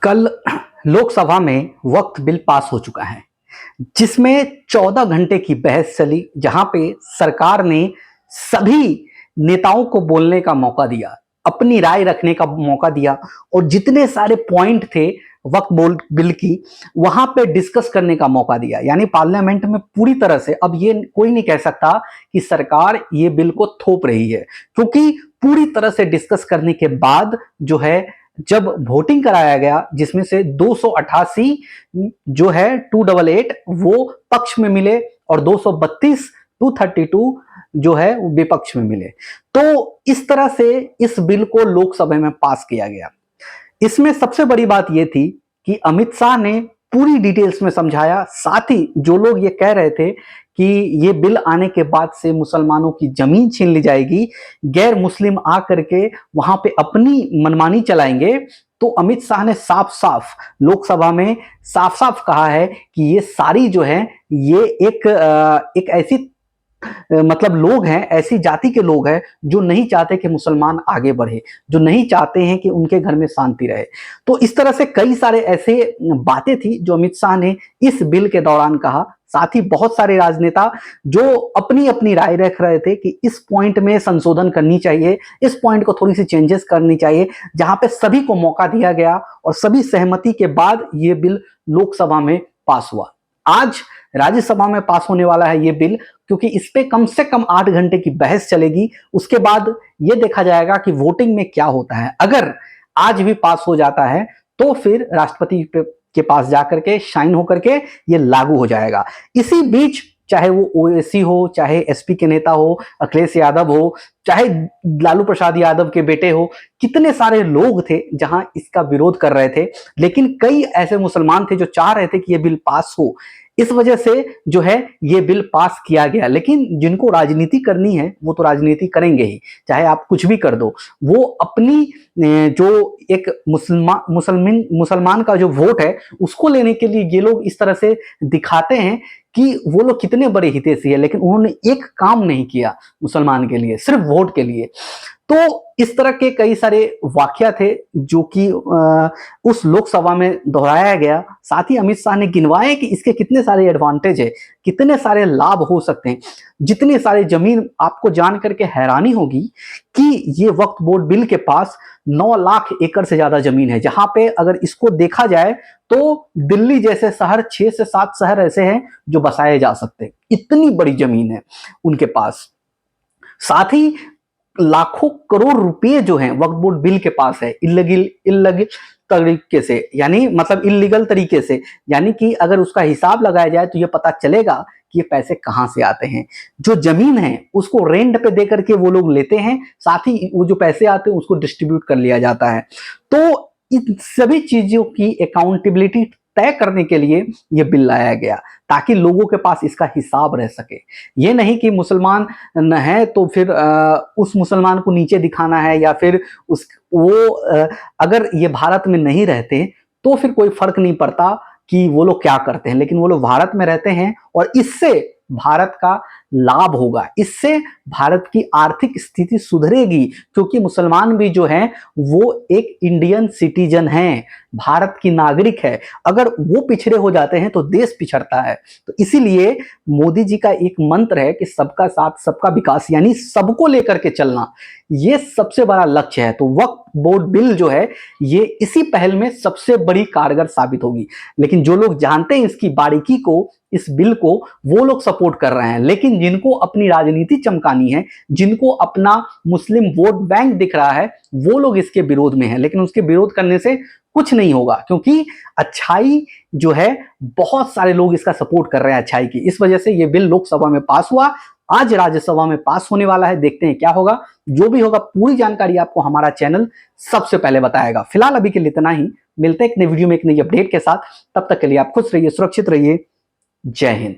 कल लोकसभा में वक्फ bill pass हो चुका है, जिसमें 14 घंटे की बहस चली, जहां पे सरकार ने सभी नेताओं को बोलने का मौका दिया, अपनी राय रखने का मौका दिया और जितने सारे पॉइंट थे वक्फ बोर्ड बिल की वहां पे डिस्कस करने का मौका दिया। यानी पार्लियामेंट में पूरी तरह से अब ये कोई नहीं कह सकता कि सरकार ये बिल को थोप रही है, क्योंकि पूरी तरह से डिस्कस करने के बाद जो है जब वोटिंग कराया गया, जिसमें से 288 जो है 288 वो पक्ष में मिले और 232 232 जो है वो विपक्ष में मिले। तो इस तरह से इस बिल को लोकसभा में पास किया गया। इसमें सबसे बड़ी बात यह थी कि अमित शाह ने पूरी डिटेल्स में समझाया। साथ ही जो लोग ये कह रहे थे कि ये बिल आने के बाद से मुसलमानों की जमीन छीन ली जाएगी, गैर मुस्लिम आकर के वहां पे अपनी मनमानी चलाएंगे, तो अमित शाह ने साफ साफ लोकसभा में साफ साफ कहा है कि ये सारी जो है ये एक ऐसी मतलब लोग हैं, ऐसी जाति के लोग हैं जो नहीं चाहते कि मुसलमान आगे बढ़े, जो नहीं चाहते हैं कि उनके घर में शांति रहे। तो इस तरह से कई सारे ऐसे बातें थी जो अमित शाह ने इस बिल के दौरान कहा। साथ ही बहुत सारे राजनेता जो अपनी अपनी राय रख रहे थे कि इस पॉइंट में संशोधन करनी चाहिए, इस पॉइंट को थोड़ी सी चेंजेस करनी चाहिए, जहां पे सभी को मौका दिया गया और सभी सहमति के बाद ये बिल लोकसभा में पास हुआ। आज राज्यसभा में पास होने वाला है ये बिल, क्योंकि इस पे कम से कम 8 घंटे की बहस चलेगी। उसके बाद ये देखा जाएगा कि वोटिंग में क्या होता है। अगर आज भी पास हो जाता है तो फिर राष्ट्रपति के पास जाकर के साइन होकर के ये लागू हो जाएगा। इसी बीच चाहे वो ओवैसी हो, चाहे एसपी के नेता हो, अखिलेश यादव हो, चाहे लालू प्रसाद यादव के बेटे हो, कितने सारे लोग थे जहां इसका विरोध कर रहे थे, लेकिन कई ऐसे मुसलमान थे जो चाह रहे थे कि ये बिल पास हो। इस वजह से जो है ये बिल पास किया गया। लेकिन जिनको राजनीति करनी है वो तो राजनीति करेंगे ही, चाहे आप कुछ भी कर दो। वो अपनी जो एक मुसलमान का जो वोट है उसको लेने के लिए ये लोग इस तरह से दिखाते हैं कि वो लोग कितने बड़े हितैषी है, लेकिन उन्होंने एक काम नहीं किया मुसलमान के लिए, सिर्फ वोट के लिए। तो इस तरह के कई सारे वाकया थे जो कि उस लोकसभा में दोहराया गया। साथ ही अमित शाह ने गिनवाए कि इसके कितने सारे एडवांटेज है, कितने सारे लाभ हो सकते हैं, जितने सारे जमीन। आपको जान करके हैरानी होगी कि ये वक्फ बोर्ड बिल के पास 9 लाख एकड़ से ज्यादा जमीन है, जहां पे अगर इसको देखा जाए तो दिल्ली जैसे शहर 6 से 7 शहर ऐसे हैं जो बसाए जा सकते हैं। इतनी बड़ी जमीन है उनके पास। साथ ही लाखों करोड़ रुपए जो हैं वक्फ बोर्ड बिल के पास है इल्लीगल तरीके से, यानी मतलब इल्लीगल तरीके से। यानी कि अगर उसका हिसाब लगाया जाए तो ये पता चलेगा कि ये पैसे कहां से आते हैं। जो जमीन है उसको रेंट पे दे करके वो लोग लेते हैं, साथ ही वो जो पैसे आते हैं उसको डिस्ट्रीब्यूट कर लिया जाता है। तो इन सभी चीजों की अकाउंटेबिलिटी तय करने के लिए ये बिल लाया गया, ताकि लोगों के पास इसका हिसाब रह सके। ये नहीं कि मुसलमान न है तो फिर उस मुसलमान को नीचे दिखाना है, या फिर अगर ये भारत में नहीं रहते तो फिर कोई फर्क नहीं पड़ता कि वो लोग क्या करते हैं, लेकिन वो लोग भारत में रहते हैं और इससे भारत का लाभ होगा, इससे भारत की आर्थिक स्थिति सुधरेगी, क्योंकि मुसलमान भी जो हैं वो एक इंडियन सिटीजन हैं, भारत की नागरिक है। अगर वो पिछड़े हो जाते हैं तो देश पिछड़ता है। तो इसीलिए मोदी जी का एक मंत्र है कि सबका साथ सबका विकास, यानी सबको लेकर के चलना, ये सबसे बड़ा लक्ष्य है। तो वक्फ बोर्ड बिल जो है ये इसी पहल में सबसे बड़ी कारगर साबित होगी। लेकिन जो लोग जानते हैं इसकी बारीकी को, इस बिल को, वो लोग सपोर्ट कर रहे हैं। लेकिन जिनको अपनी राजनीति चमकानी है, जिनको अपना मुस्लिम वोट बैंक दिख रहा है, वो लोग इसके विरोध में हैं। लेकिन उसके विरोध करने से कुछ नहीं होगा, क्योंकि अच्छाई जो है बहुत सारे लोग इसका सपोर्ट कर रहे हैं, अच्छाई की। इस वजह से ये बिल लोकसभा में पास हुआ, आज राज्यसभा में पास होने वाला है। देखते हैं क्या होगा। जो भी होगा पूरी जानकारी आपको हमारा चैनल सबसे पहले बताएगा। फिलहाल अभी के लिए इतना ही, मिलते हैं एक नई वीडियो में एक नई अपडेट के साथ। तब तक के लिए आप खुश रहिए, सुरक्षित रहिए। जय हिंद।